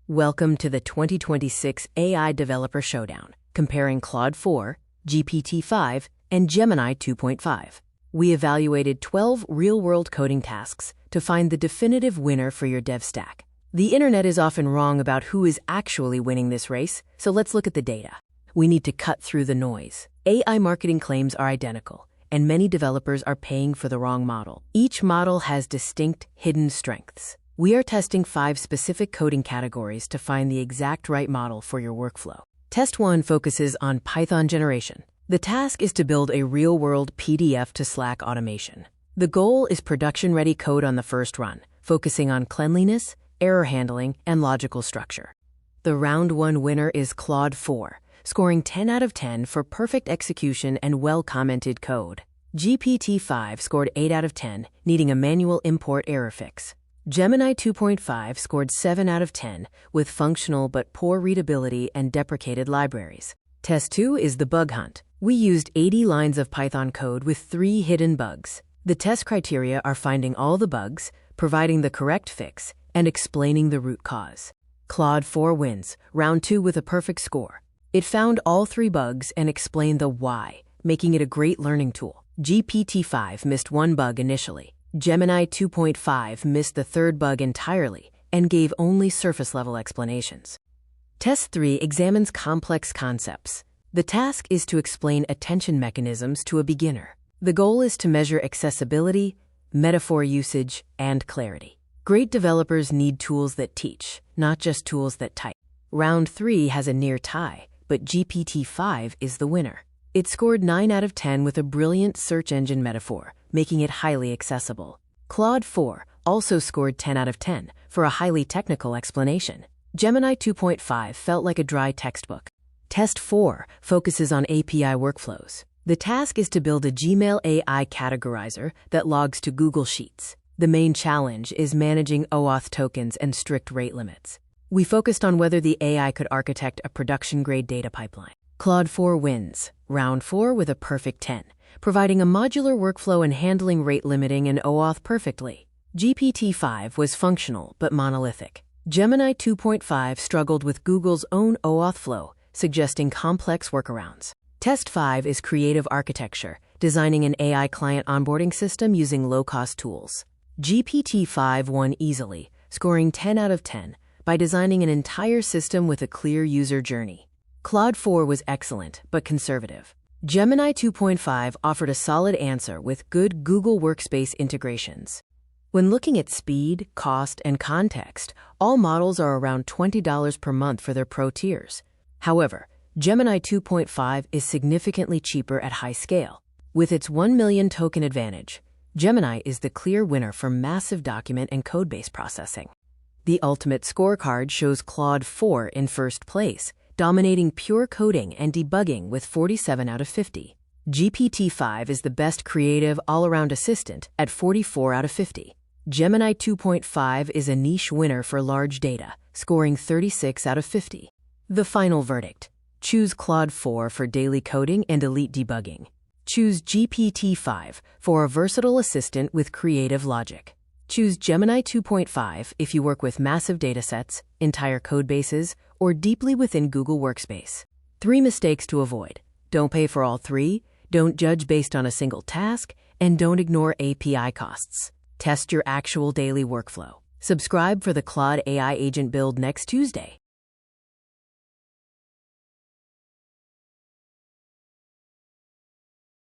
Welcome to the 2026 AI Developer Showdown, comparing Claude 4, GPT-5, and Gemini 2.5. We evaluated 12 real-world coding tasks to find the definitive winner for your dev stack. The internet is often wrong about who is actually winning this race, so let's look at the data. We need to cut through the noise. AI marketing claims are identical, and many developers are paying for the wrong model. Each model has distinct, hidden strengths. We are testing 5 specific coding categories to find the exact right model for your workflow. Test 1 focuses on Python generation. The task is to build a real-world PDF to Slack automation. The goal is production-ready code on the first run, focusing on cleanliness, error handling, and logical structure. The round 1 winner is Claude 4, scoring 10 out of 10 for perfect execution and well-commented code. GPT-5 scored 8 out of 10, needing a manual import error fix. Gemini 2.5 scored 7 out of 10 with functional but poor readability and deprecated libraries. Test 2 is the bug hunt. We used 80 lines of Python code with 3 hidden bugs. The test criteria are finding all the bugs, providing the correct fix, and explaining the root cause. Claude 4 wins, round 2 with a perfect score. It found all 3 bugs and explained the why, making it a great learning tool. GPT-5 missed 1 bug initially. Gemini 2.5 missed the 3rd bug entirely and gave only surface-level explanations. Test 3 examines complex concepts. The task is to explain attention mechanisms to a beginner. The goal is to measure accessibility, metaphor usage, and clarity. Great developers need tools that teach, not just tools that type. Round 3 has a near tie, but GPT-5 is the winner. It scored 9 out of 10 with a brilliant search engine metaphor, making it highly accessible. Claude 4 also scored 10 out of 10 for a highly technical explanation. Gemini 2.5 felt like a dry textbook. Test 4 focuses on API workflows. The task is to build a Gmail AI categorizer that logs to Google Sheets. The main challenge is managing OAuth tokens and strict rate limits. We focused on whether the AI could architect a production-grade data pipeline. Claude 4 wins, round 4 with a perfect 10, providing a modular workflow and handling rate limiting and OAuth perfectly. GPT-5 was functional but monolithic. Gemini 2.5 struggled with Google's own OAuth flow, suggesting complex workarounds. Test 5 is creative architecture, designing an AI client onboarding system using low-cost tools. GPT-5 won easily, scoring 10 out of 10, by designing an entire system with a clear user journey. Claude 4 was excellent, but conservative. Gemini 2.5 offered a solid answer with good Google Workspace integrations. When looking at speed, cost, and context, all models are around $20 per month for their pro tiers. However, Gemini 2.5 is significantly cheaper at high scale. With its 1 million token advantage, Gemini is the clear winner for massive document and code-based processing. The ultimate scorecard shows Claude 4 in first place, dominating pure coding and debugging with 47 out of 50. GPT-5 is the best creative all-around assistant at 44 out of 50. Gemini 2.5 is a niche winner for large data, scoring 36 out of 50. The final verdict: choose Claude 4 for daily coding and elite debugging. Choose GPT-5 for a versatile assistant with creative logic. Choose Gemini 2.5 if you work with massive datasets, entire codebases, or deeply within Google Workspace. 3 mistakes to avoid: don't pay for all 3, don't judge based on a single task, and don't ignore API costs. Test your actual daily workflow. Subscribe for the Claude AI agent build next Tuesday.